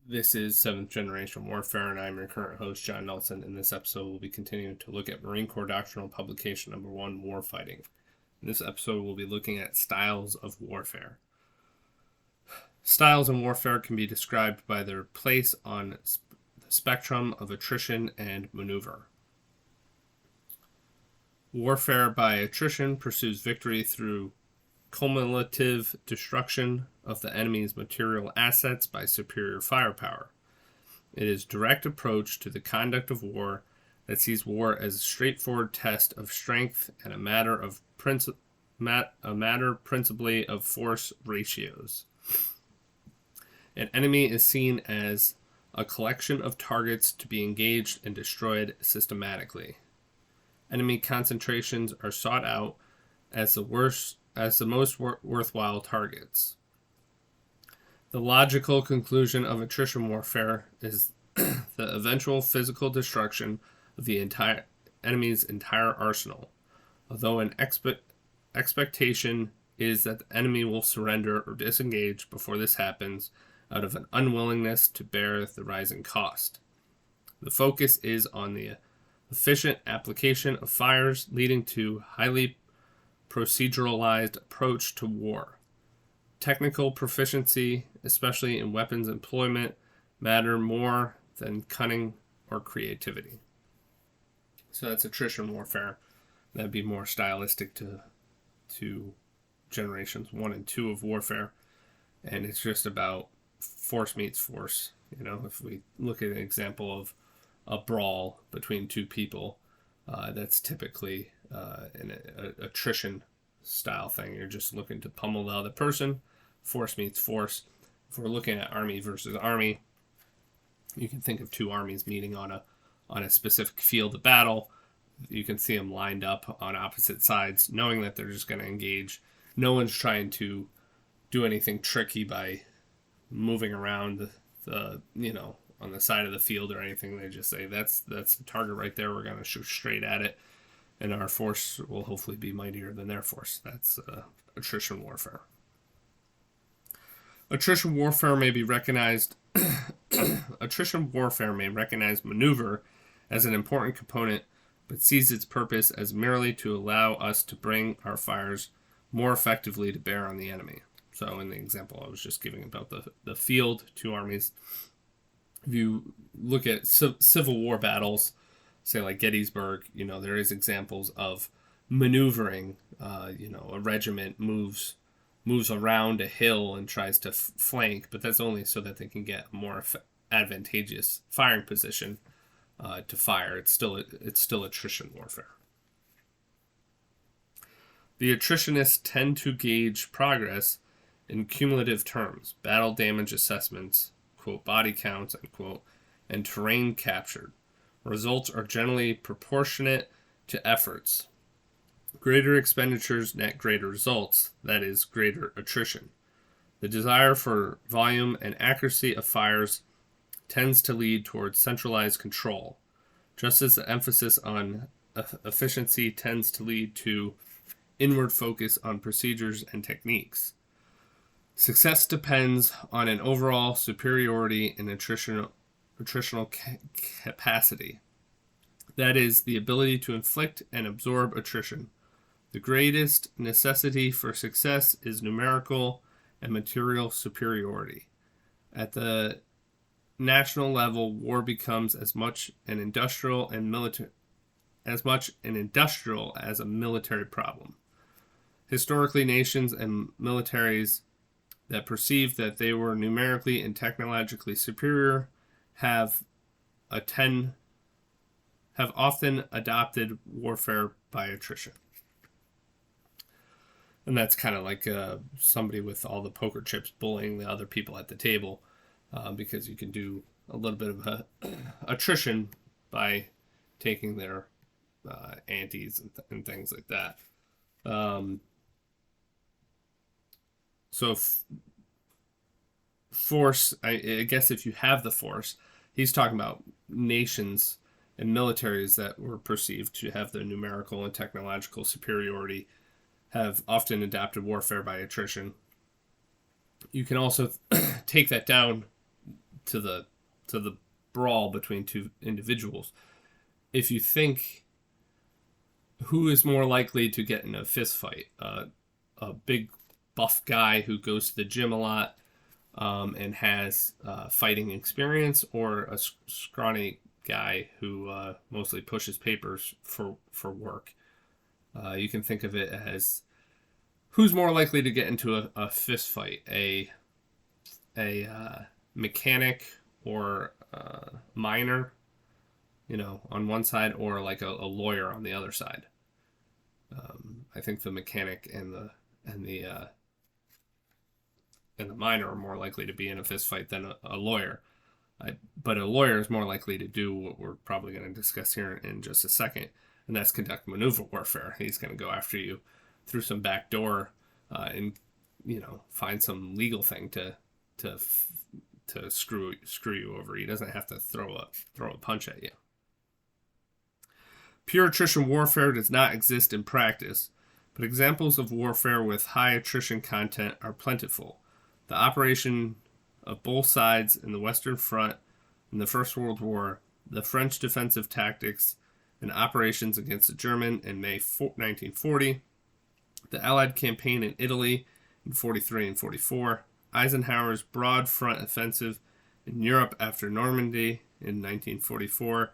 This is 7th Generation Warfare, and I'm your current host, John Nelson. In this episode, we'll be continuing to look at Marine Corps Doctrinal Publication number 1, Warfighting. In this episode, we'll be looking at styles of warfare. Styles in warfare can be described by their place on the spectrum of attrition and maneuver. Warfare by attrition pursues victory through cumulative destruction of the enemy's material assets by superior firepower. It is a direct approach to the conduct of war that sees war as a straightforward test of strength and a matter principally of force ratios. An enemy is seen as a collection of targets to be engaged and destroyed systematically. Enemy concentrations are sought out as the most worthwhile targets. The logical conclusion of attrition warfare is the eventual physical destruction of the enemy's entire arsenal, although an expectation is that the enemy will surrender or disengage before this happens out of an unwillingness to bear the rising cost. The focus is on the efficient application of fires leading to highly proceduralized approach to war. Technical proficiency, especially in weapons employment, matter more than cunning or creativity. So that's attrition warfare. That'd be more stylistic to generations 1 and 2 of warfare. And it's just about force meets force. If we look at an example of a brawl between two people, that's typically an attrition style thing. You're just looking to pummel the other person. Force meets force. If we're looking at army versus army, you can think of two armies meeting on a specific field of battle. You can see them lined up on opposite sides, knowing that they're just going to engage. No one's trying to do anything tricky by moving around on the side of the field or anything. They just say, that's the target right there. We're going to shoot straight at it. And our force will hopefully be mightier than their force. That's attrition warfare. Attrition warfare may recognize maneuver as an important component, but sees its purpose as merely to allow us to bring our fires more effectively to bear on the enemy. So in the example I was just giving about the field, two armies, if you look at Civil War battles, say like Gettysburg, there is examples of maneuvering. A regiment moves around a hill and tries to flank, but that's only so that they can get a more advantageous firing position to fire. It's still attrition warfare. The attritionists tend to gauge progress in cumulative terms, battle damage assessments, quote, body counts, unquote, and terrain captured. Results are generally proportionate to efforts. Greater expenditures net greater results, that is, greater attrition. The desire for volume and accuracy of fires tends to lead towards centralized control, just as the emphasis on efficiency tends to lead to inward focus on procedures and techniques. Success depends on an overall superiority in attritional capacity. That is, the ability to inflict and absorb attrition. The greatest necessity for success is numerical and material superiority. At the national level, war becomes as much an industrial as a military problem. Historically, nations and militaries that perceived that they were numerically and technologically superior have often adopted warfare by attrition. And that's kind of like somebody with all the poker chips bullying the other people at the table, because you can do a little bit of attrition by taking their antes and things like that. So force, I guess if you have the force, he's talking about nations and militaries that were perceived to have the numerical and technological superiority have often adapted warfare by attrition. You can also take that down to the brawl between two individuals. If you think who is more likely to get in a fist fight, a big buff guy who goes to the gym a lot and has fighting experience, or a scrawny guy who mostly pushes papers for work. You can think of it as who's more likely to get into a fist fight, a mechanic or miner, on one side, or like a lawyer on the other side. I think the mechanic and the miner are more likely to be in a fist fight than a lawyer. But a lawyer is more likely to do what we're probably going to discuss here in just a second, and that's conduct maneuver warfare. He's going to go after you through some back door and find some legal thing to screw you over. He doesn't have to throw a punch at you. Pure attrition warfare does not exist in practice, but examples of warfare with high attrition content are plentiful. The operation of both sides in the Western Front in the First World War, the French defensive tactics and operations against the German in May 1940, the Allied campaign in Italy in 43 and 44, Eisenhower's broad front offensive in Europe after Normandy in 1944,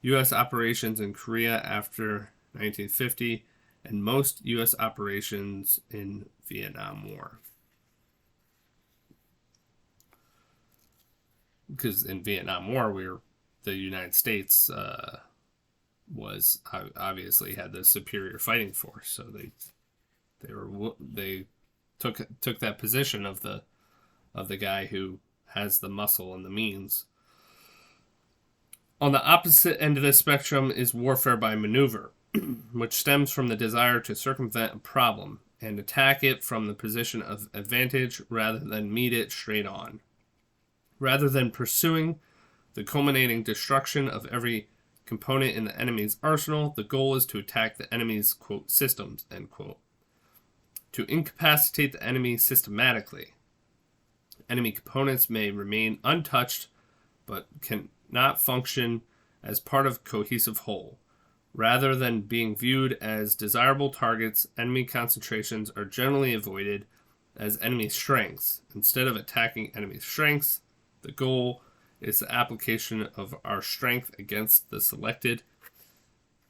U.S. operations in Korea after 1950, and most U.S. operations in Vietnam War. Because in Vietnam War, the United States was obviously had the superior fighting force, so they took that position of the guy who has the muscle and the means. On the opposite end of the spectrum is warfare by maneuver, which stems from the desire to circumvent a problem and attack it from the position of advantage rather than meet it straight on. Rather than pursuing the culminating destruction of every component in the enemy's arsenal, the goal is to attack the enemy's, quote, systems, end quote. To incapacitate the enemy systematically. Enemy components may remain untouched, but cannot function as part of a cohesive whole. Rather than being viewed as desirable targets, enemy concentrations are generally avoided as enemy strengths. Instead of attacking enemy strengths, the goal is the application of our strength against the selected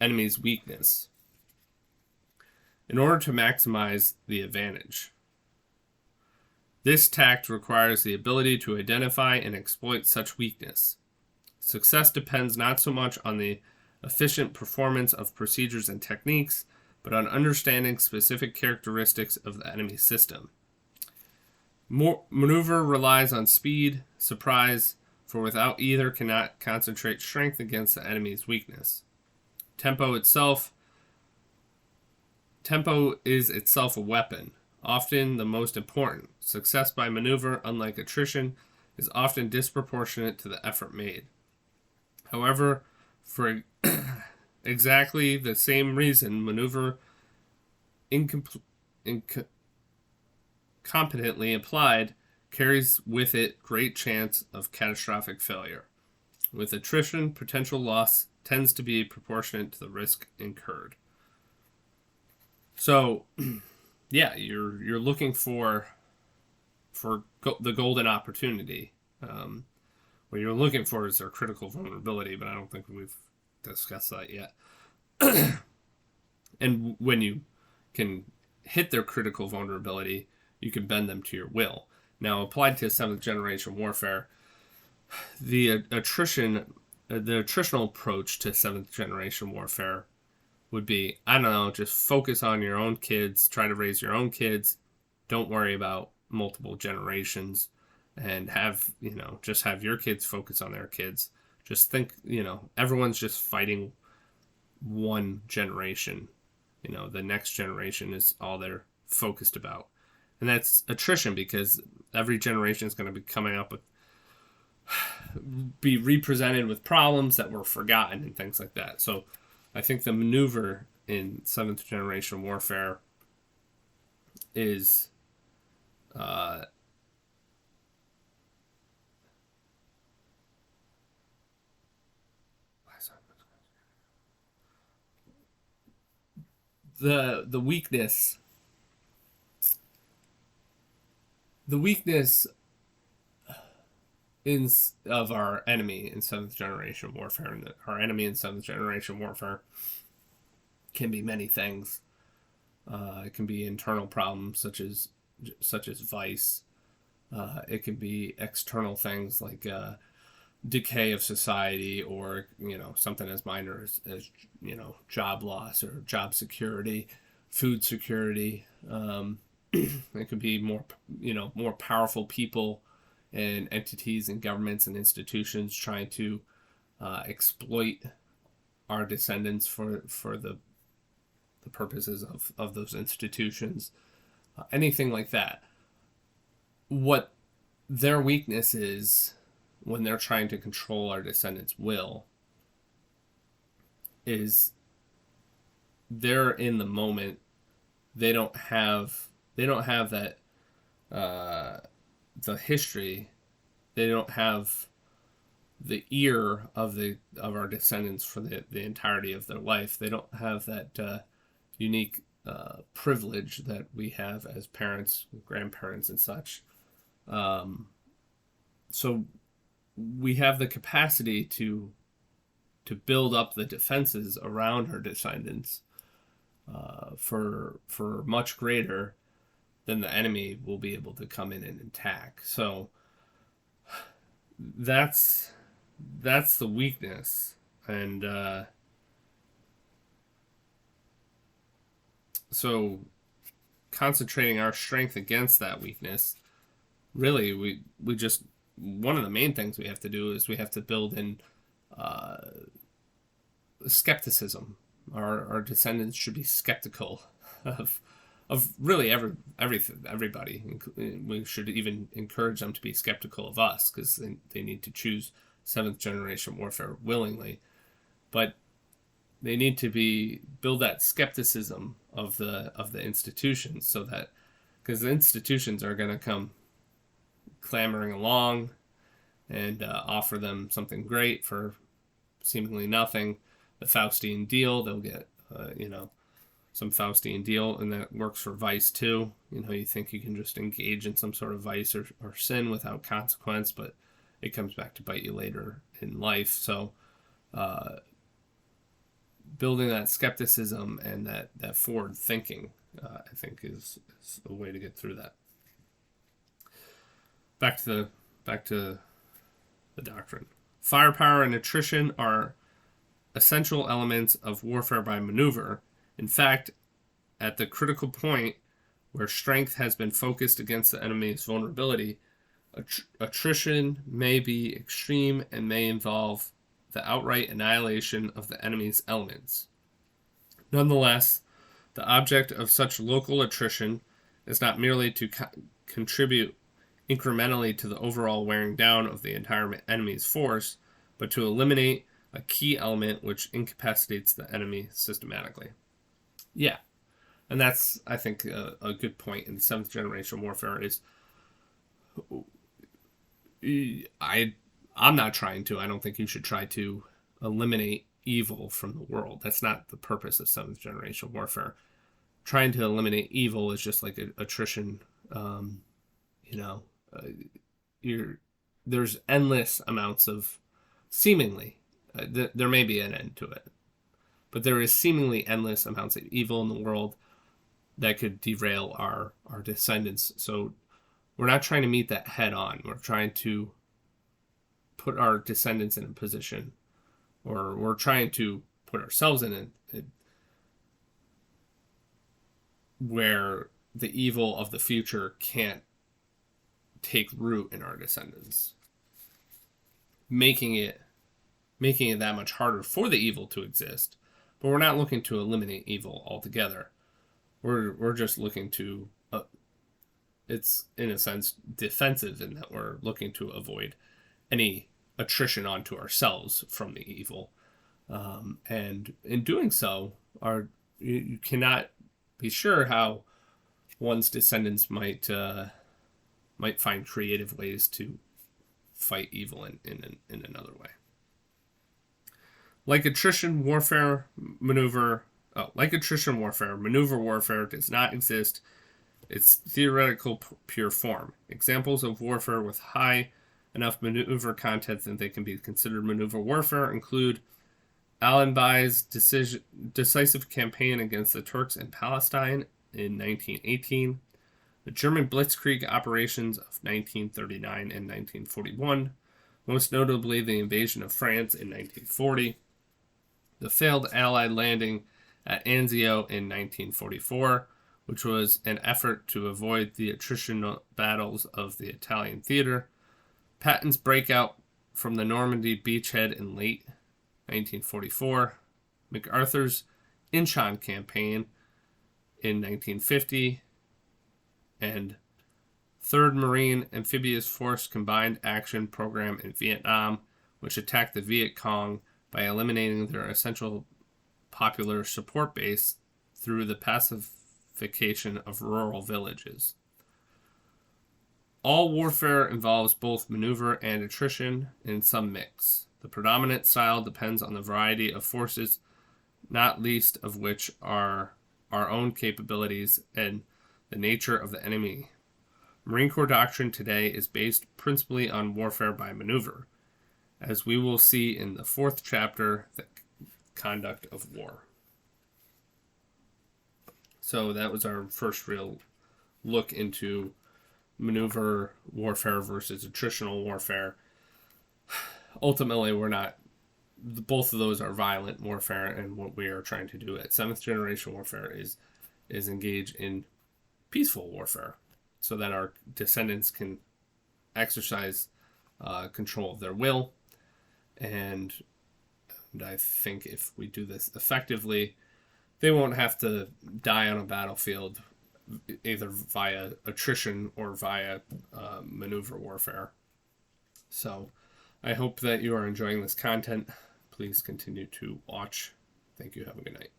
enemy's weakness in order to maximize the advantage. This tact requires the ability to identify and exploit such weakness. Success depends not so much on the efficient performance of procedures and techniques, but on understanding specific characteristics of the enemy system. Maneuver relies on speed, surprise, for without either cannot concentrate strength against the enemy's weakness. Tempo is itself a weapon, often the most important. Success by maneuver, unlike attrition, is often disproportionate to the effort made. However, for exactly the same reason, maneuver competently applied carries with it great chance of catastrophic failure. With attrition, potential loss tends to be proportionate to the risk incurred. So, yeah, you're looking for the golden opportunity. What you're looking for is their critical vulnerability, but I don't think we've discussed that yet. And when you can hit their critical vulnerability, you can bend them to your will. Now, applied to 7th generation warfare, the attritional approach to 7th generation warfare would be, I don't know, just focus on your own kids, try to raise your own kids, don't worry about multiple generations, and just have your kids focus on their kids. Just think, everyone's just fighting one generation. The next generation is all they're focused about. And that's attrition, because every generation is going to be coming up with, be represented with problems that were forgotten and things like that. So I think the maneuver in 7th generation warfare is the weakness in of our enemy in seventh generation warfare, and our enemy in seventh generation warfare can be many things. It can be internal problems such as vice. It can be external things like decay of society, or something as minor as job loss or job security, food security. It could be more powerful people and entities and governments and institutions trying to exploit our descendants for the purposes of those institutions. Anything like that. What their weakness is when they're trying to control our descendants' will is they're in the moment. They don't have that the history. They don't have the ear of our descendants for the entirety of their life. They don't have that unique privilege that we have as parents, grandparents, and such. So we have the capacity to build up the defenses around our descendants for much greater than the enemy will be able to come in and attack. So that's the weakness, and so concentrating our strength against that weakness, really we just, one of the main things we have to do is we have to build in skepticism. Our descendants should be skeptical of really everybody. We should even encourage them to be skeptical of us, because they need to choose seventh generation warfare willingly. But they need to build that skepticism of the institutions, so that, because the institutions are going to come clamoring along and offer them something great for seemingly nothing. The Faustian deal, they'll get some Faustian deal, and that works for vice too. You think you can just engage in some sort of vice or sin without consequence, but it comes back to bite you later in life. So building that skepticism and that forward thinking, I think is a way to get through that. Back to the doctrine. Firepower and attrition are essential elements of warfare by maneuver. In fact, at the critical point where strength has been focused against the enemy's vulnerability, attrition may be extreme and may involve the outright annihilation of the enemy's elements. Nonetheless, the object of such local attrition is not merely to contribute incrementally to the overall wearing down of the entire enemy's force, but to eliminate a key element which incapacitates the enemy systematically. Yeah, and that's, I think, a good point in seventh generation warfare. Is I'm not trying to. I don't think you should try to eliminate evil from the world. That's not the purpose of seventh generation warfare. Trying to eliminate evil is just like attrition. There's endless amounts of, seemingly, there may be an end to it, but there is seemingly endless amounts of evil in the world that could derail our descendants. So we're not trying to meet that head on. We're trying to put our descendants in a position, or we're trying to put ourselves in it, where the evil of the future can't take root in our descendants, making it that much harder for the evil to exist. But we're not looking to eliminate evil altogether. We're just looking to it's in a sense defensive, in that we're looking to avoid any attrition onto ourselves from the evil, and in doing so, you cannot be sure how one's descendants might find creative ways to fight evil in another way. Like attrition, warfare maneuver Like attrition warfare, maneuver warfare does not exist. It's theoretical pure form. Examples of warfare with high enough maneuver content that they can be considered maneuver warfare include Allenby's decisive campaign against the Turks in Palestine in 1918, the German Blitzkrieg operations of 1939 and 1941, most notably the invasion of France in 1940, the failed Allied landing at Anzio in 1944, which was an effort to avoid the attritional battles of the Italian theater, Patton's breakout from the Normandy beachhead in late 1944, MacArthur's Inchon campaign in 1950, and 3rd Marine Amphibious Force Combined Action Program in Vietnam, which attacked the Viet Cong by eliminating their essential popular support base through the pacification of rural villages. All warfare involves both maneuver and attrition in some mix. The predominant style depends on the variety of forces, not least of which are our own capabilities and the nature of the enemy. Marine Corps doctrine today is based principally on warfare by maneuver, as we will see in the 4th chapter, the conduct of war. So that was our first real look into maneuver warfare versus attritional warfare. Ultimately, both of those are violent warfare, and what we are trying to do at 7th generation warfare is engage in peaceful warfare so that our descendants can exercise control of their will. And I think if we do this effectively, they won't have to die on a battlefield either via attrition or via maneuver warfare. So I hope that you are enjoying this content. Please continue to watch. Thank you. Have a good night.